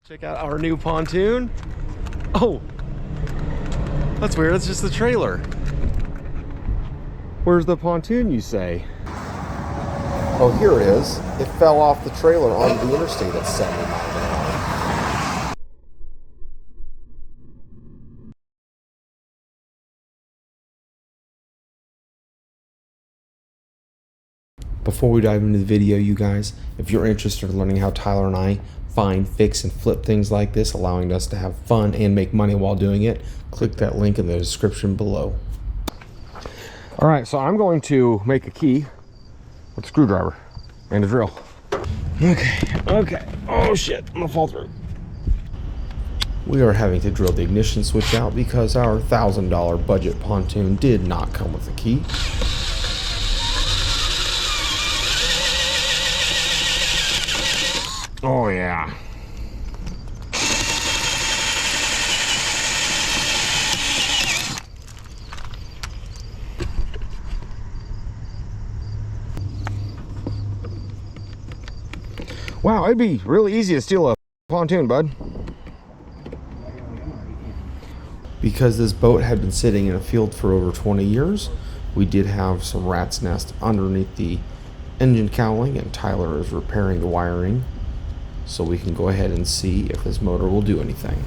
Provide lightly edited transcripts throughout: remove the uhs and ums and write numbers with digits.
Check out our new pontoon. Oh, that's weird. It's just the trailer. Where's the pontoon, you say? Oh, here it is. It fell off the trailer onto the interstate at 70 miles an hour. Before we dive into the video, you guys, if you're interested in learning how Tyler and I find, fix, and flip things like this, allowing us to have fun and make money while doing it, click that link in the description below. All right, so I'm going to make a key with a screwdriver and a drill. Okay. Oh shit, I'm gonna fall through. We are having to drill the ignition switch out because our $1,000 budget pontoon did not come with a key. Oh yeah. Wow, it'd be really easy to steal a pontoon, bud. Because this boat had been sitting in a field for over 20 years, we did have some rat's nest underneath the engine cowling, and Tyler is repairing the wiring so we can go ahead and see if this motor will do anything.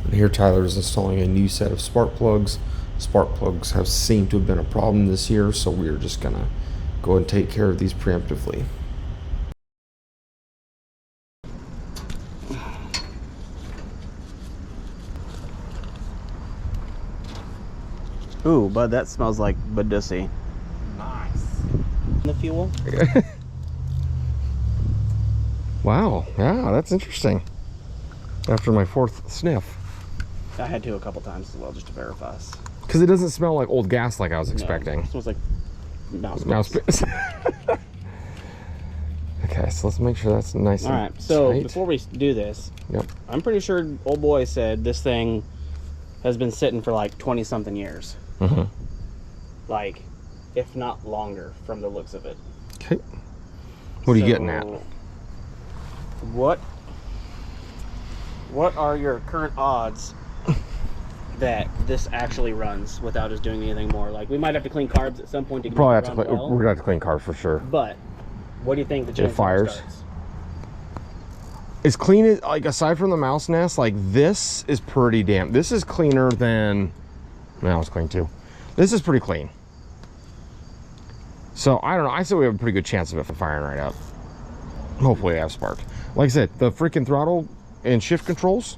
And here Tyler is installing a new set of spark plugs. Spark plugs have seemed to have been a problem this year, so we are just gonna go and take care of these preemptively. Ooh, bud, that smells like Badussy. Nice. The fuel? Wow, yeah, that's interesting. After my fourth sniff. I had to a couple times as well, just to verify. Because it doesn't smell like old gas like I was expecting. No, it smells like Mouse piss. Okay, so let's make sure that's nice. All right, so before we do this, I'm pretty sure old boy said this thing has been sitting for like 20 something years. Mm-hmm. Like, if not longer from the looks of it. Okay. What are you getting at? What are your current odds that this actually runs without us doing anything more? Like, we might have to clean carbs at some point to probably have to clean. well, We're gonna have to clean carbs for sure. But what do you think the chance it fires? starts? As clean as, like, aside from the mouse nest, like, this is pretty damn. This is cleaner than. No, it's clean too. This is pretty clean. So I don't know. I say we have a pretty good chance of it firing right up. Hopefully, I have sparked. Like I said, the freaking throttle and shift controls,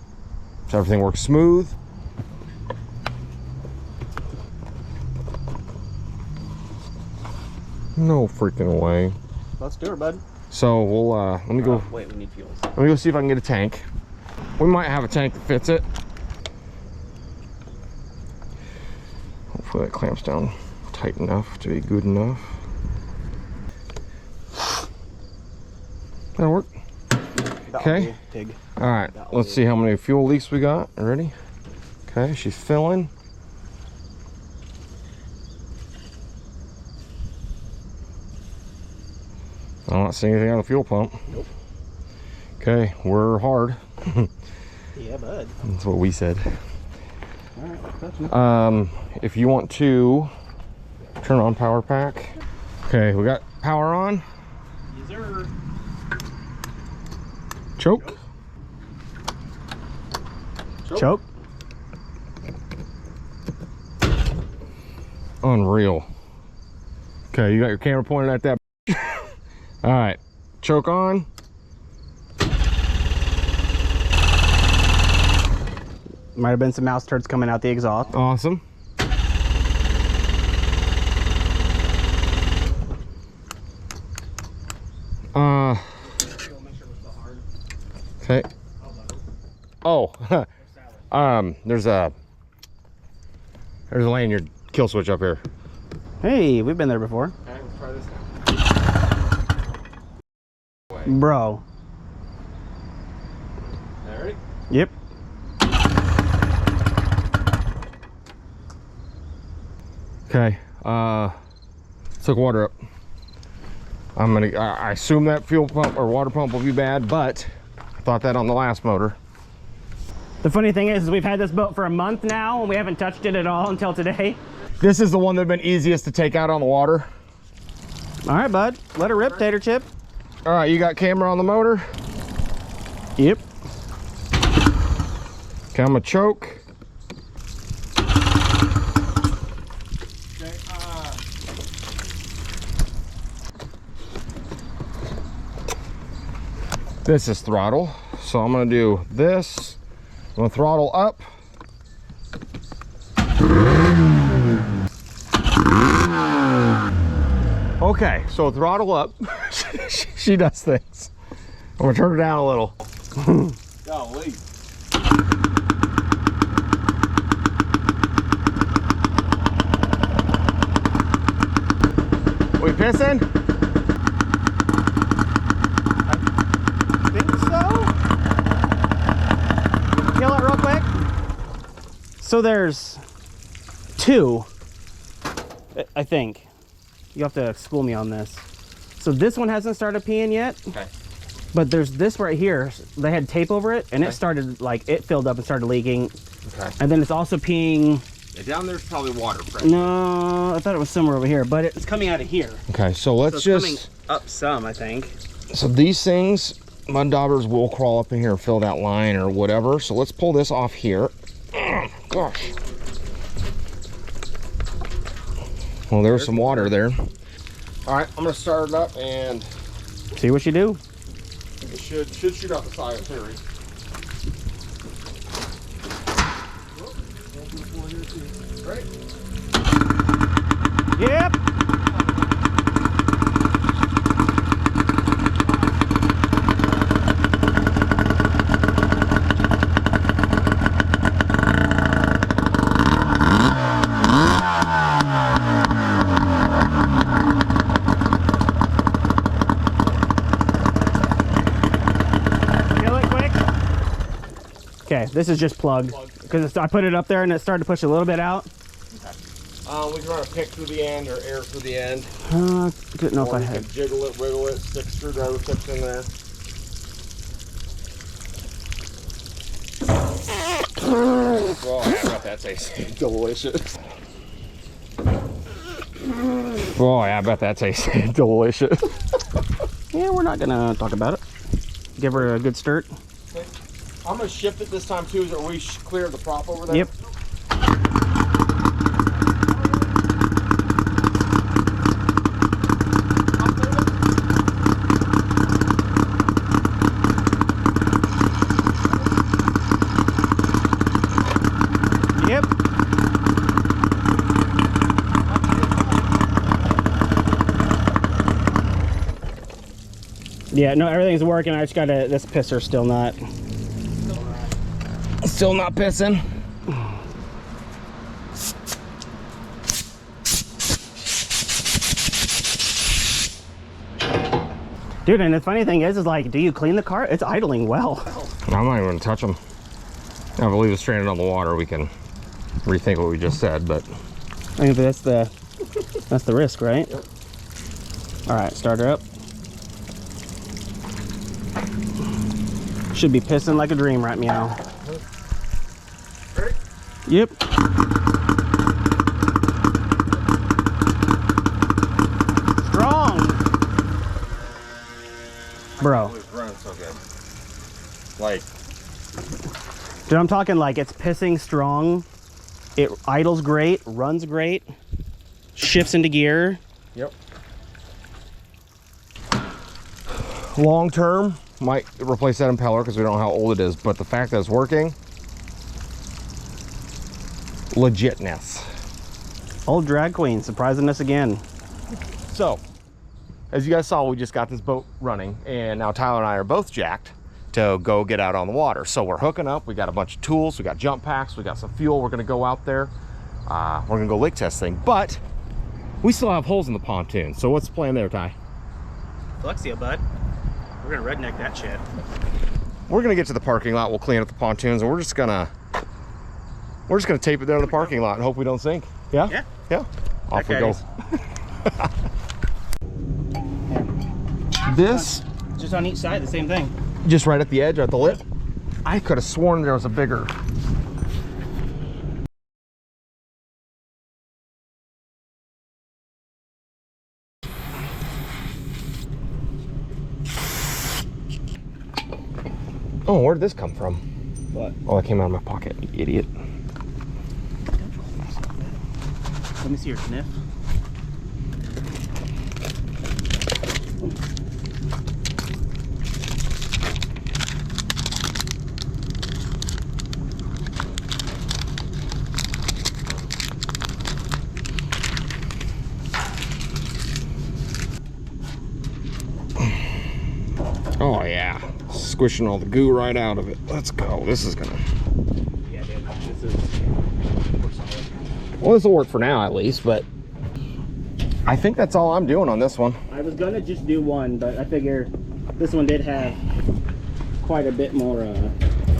so everything works smooth. No freaking way. Let's do it, bud. So we'll let me go. Wait, we need fuel. Let me go see if I can get a tank. We might have a tank that fits it. Hopefully that clamps down tight enough to be good enough. That'll work. Okay. Pig. All right. Let's see how many fuel leaks we got. Ready? Okay. She's filling. I'm not seeing anything on the fuel pump. Nope. Okay, we're hard. Yeah, bud. That's what we said. All right. If you want to turn on power pack. Okay, we got power on. Yes, sir. Choke. Choke. Unreal. Okay, you got your camera pointed at that. All right, choke on. Might have been some mouse turds coming out the exhaust. Awesome. Okay. Oh, there's a lanyard kill switch up here. Hey, we've been there before. Okay, let's try this now. Bro. Ready? Yep. Okay, took water up. I assume that fuel pump or water pump will be bad, but I thought that on the last motor. The funny thing is we've had this boat for a month now and we haven't touched it at all until today. This is the one that's been easiest to take out on the water. All right, bud. Let her rip, Tater Chip. All right, you got camera on the motor? Yep. Okay, I'm gonna choke. This is throttle, so I'm gonna do this. I'm gonna throttle up. Okay, so throttle up. She does things. I'm gonna turn her down a little. Golly. We pissing? Kill it real quick. So there's two, I think. You have to school me on this. So this one hasn't started peeing yet. Okay. But there's this right here. They had tape over it, and it started, like, it filled up and started leaking. Okay. And then it's also peeing. Yeah, down there's probably water pressure. No, I thought it was somewhere over here, but it's coming out of here. Okay, so let's So it's just coming up some, I think. So these things, mud daubers will crawl up in here and fill that line or whatever. So let's pull this off here. Gosh. Well, there's some water there. All right, I'm gonna start it up and See what you do. it should shoot out the side in theory. Right? Yep. Okay, this is just plugged because I put it up there and it started to push a little bit out. Okay. We can run a pick through the end or air through the end. Didn't know if Or I we had. can jiggle it, wiggle it, stick screwdriver tips in there. Oh, I bet that tastes delicious. Boy, I bet that tastes delicious. Yeah, we're not gonna talk about it. Give her a good stir. Okay. I'm gonna shift it this time too, so we clear the prop over there. Yep. Yep. Yeah, no, everything's working. I just gotta, this pisser still not. Still not pissing. Dude, and the funny thing is like, do you clean the car? It's idling well. I'm not even gonna touch them. I believe it's stranded on the water. We can rethink what we just said, but I mean, but that's the risk, right? Yep. All right, start her up. Should be pissing like a dream right meow. Ready? Yep. Strong. Bro. It's running so good. Like, Dude, I'm talking like it's pissing strong. It idles great, runs great, shifts into gear. yep. Long term, might replace that impeller because we don't know how old it is, but the fact that it's working, legitness. Old drag queen surprising us again. So, as you guys saw, we just got this boat running, and now Tyler and I are both jacked to go get out on the water. So we're hooking up. We got a bunch of tools. We got jump packs. We got some fuel. We're gonna go out there. We're gonna go lake testing, but we still have holes in the pontoon. So what's the plan there, Ty? Flexia, bud. We're gonna redneck that shit. We're gonna get to the parking lot. We'll clean up the pontoons, and we're just gonna tape it there in the parking lot and hope we don't sink. Yeah? Yeah. Yeah. Off we go. This, Just on each side, the same thing. just right at the edge, at the lip. I could have sworn there was a bigger. Oh, where did this come from? What? Oh, that came out of my pocket, you idiot. Let me see your sniff. Oh yeah, squishing all the goo right out of it. Let's go. This is gonna. Yeah, dude. This is more solid. Well, this will work for now at least, but I think that's all I'm doing on this one. I was gonna just do one, but I figure this one did have quite a bit more.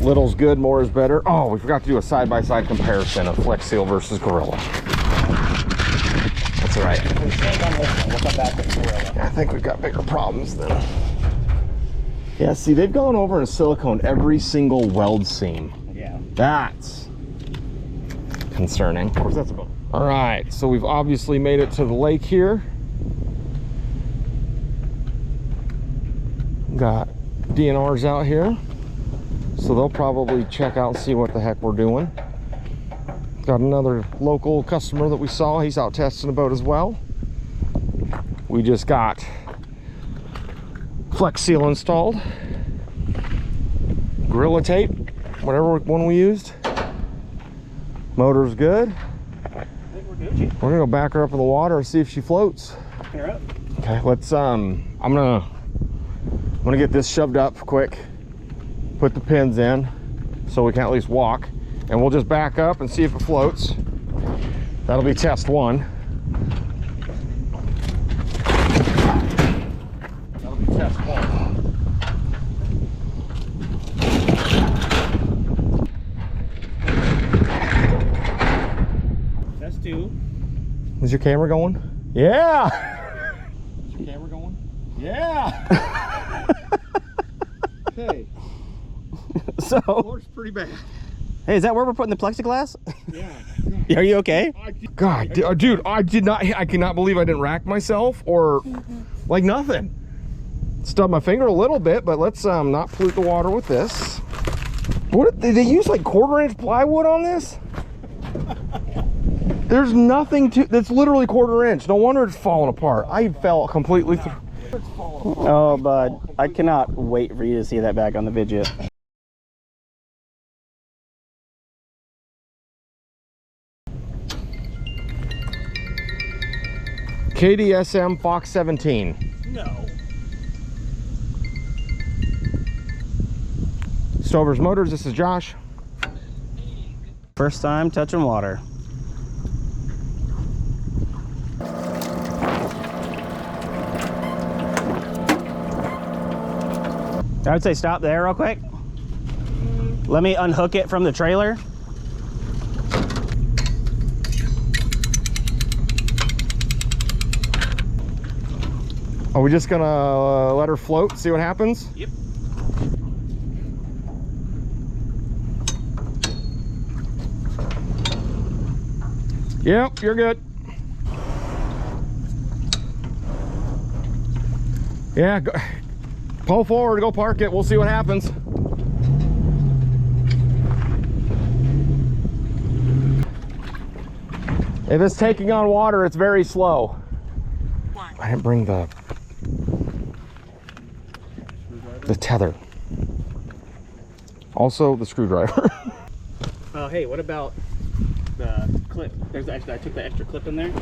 Little's good, more is better. Oh, we forgot to do a side-by-side comparison of Flex Seal versus Gorilla. That's all right. We'll stand on this one. We'll come back with Gorilla. I think we've got bigger problems then. Yeah, see, they've gone over and siliconed every single weld seam. Yeah. That's concerning. Of course, that's about. All right, so we've obviously made it to the lake here. Got DNRs out here, so they'll probably check out and see what the heck we're doing. Got another local customer that we saw. He's out testing a boat as well. We just got Flex Seal installed. Gorilla tape, whatever one we used. Motor's good. I think we're Gucci. We're gonna go back her up in the water and see if she floats. You're up. Okay, let's I'm gonna get this shoved up quick, put the pins in so we can at least walk, and we'll just back up and see if it floats. That'll be test one. That'll be test one. Test two. Is your camera going? Yeah! Is your camera going? Yeah! Okay. So, Looks pretty bad. hey, is that where we're putting the plexiglass? Yeah. Are you okay? God, dude, I cannot believe I didn't rack myself or like nothing. Stubbed my finger a little bit, but let's not pollute the water with this. What did they use, like 1/4-inch plywood on this? There's nothing to, that's literally 1/4 inch. No wonder it's falling apart. I fell completely through. Oh, bud, I cannot wait for you to see that back on the video. KDSM Fox 17. No. Stover's Motors, this is Josh. First time touching water. I would say stop there real quick. Let me unhook it from the trailer. Are we just gonna let her float, see what happens? Yep. Yep, you're good. Yeah, go, pull forward, go park it. We'll see what happens. If it's taking on water, it's very slow. I didn't bring the tether. Also, the screwdriver. Oh, hey, what about the clip? There's actually, I took the extra clip in there.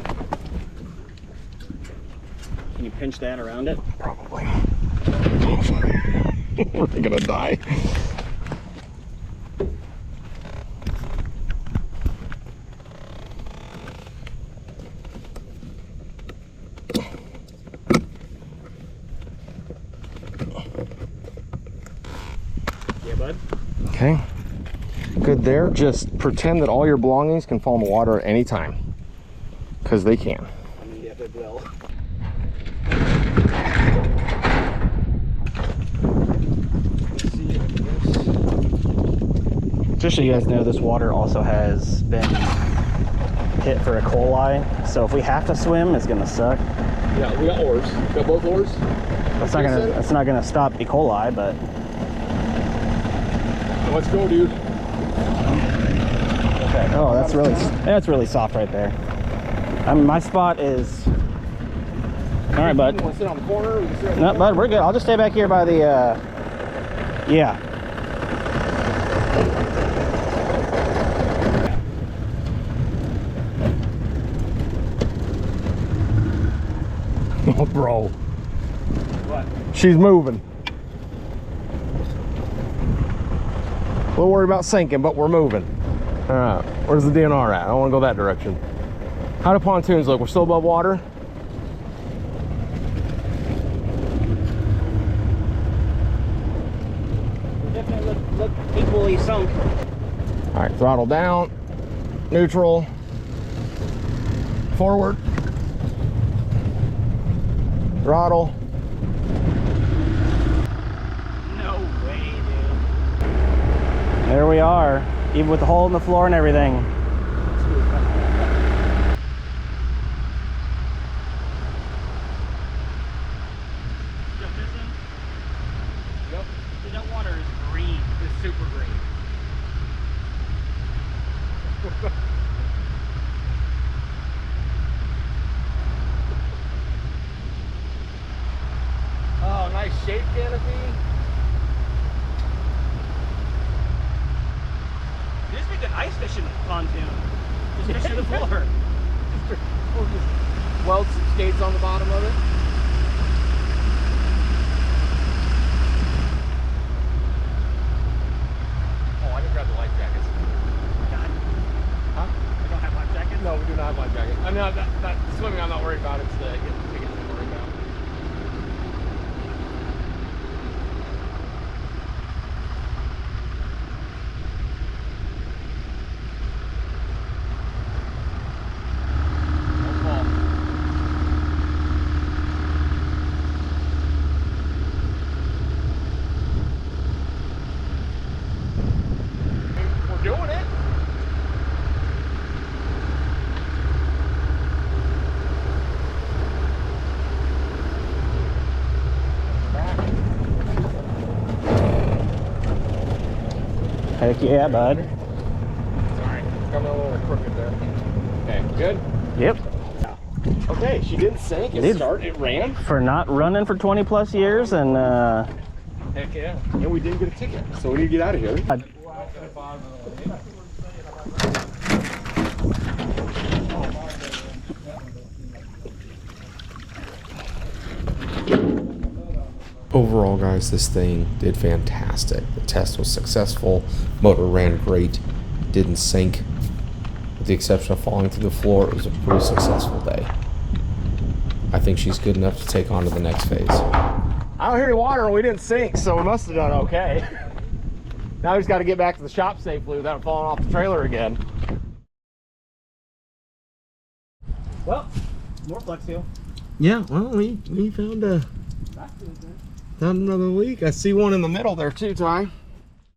Can you pinch that around it? Probably. We're gonna die. Yeah, bud. Okay, good there. Just pretend that all your belongings can fall in the water at any time, because they can. I mean, yeah, they will. Just so you guys know, this water also has been hit for E. coli. So if we have to swim, it's gonna suck. Yeah, we got oars. Got both oars. That's not gonna stop E. coli, but Let's go, dude. okay. Oh, that's really soft right there. I mean, my spot is. All right, bud. You want to sit on the corner? No, bud, we're good. I'll just stay back here by the. Yeah. Oh, bro. What? She's moving. A little worried about sinking, but we're moving. All right, where's the DNR at? I don't want to go that direction. How do pontoons look? We're still above water? Definitely look equally sunk. All right, throttle down, neutral, forward, throttle. No way, dude. There we are, even with the hole in the floor and everything. Yep, Dude, that water is green. it's super green. Oh, nice shape canopy. This would be good ice fishing pontoon. Just fish through the floor. We'll just weld some skates on the bottom of it. Oh, I didn't grab the life jackets. Huh? We don't have life jackets? No, we do not have life jackets. I mean, that swimming I'm not worried about. It's the getting the tickets I'm worried about. Don't fall. We're doing it. Heck yeah, bud. Sorry, coming a little crooked there. Okay, good? Yep. Okay, she didn't sink. It Dude. started, it ran. For not running for 20 plus years and Heck yeah. And we didn't get a ticket, so we need to get out of here. Overall, guys, this thing did fantastic. The test was successful. Motor ran great. Didn't sink. With the exception of falling through the floor, it was a pretty successful day. I think she's good enough to take on to the next phase. I don't hear any water and we didn't sink, so we must have done okay. Now we just got to get back to the shop safely without falling off the trailer again. well, more flex seal. Yeah, well, we found another leak. I see one in the middle there too, Ty.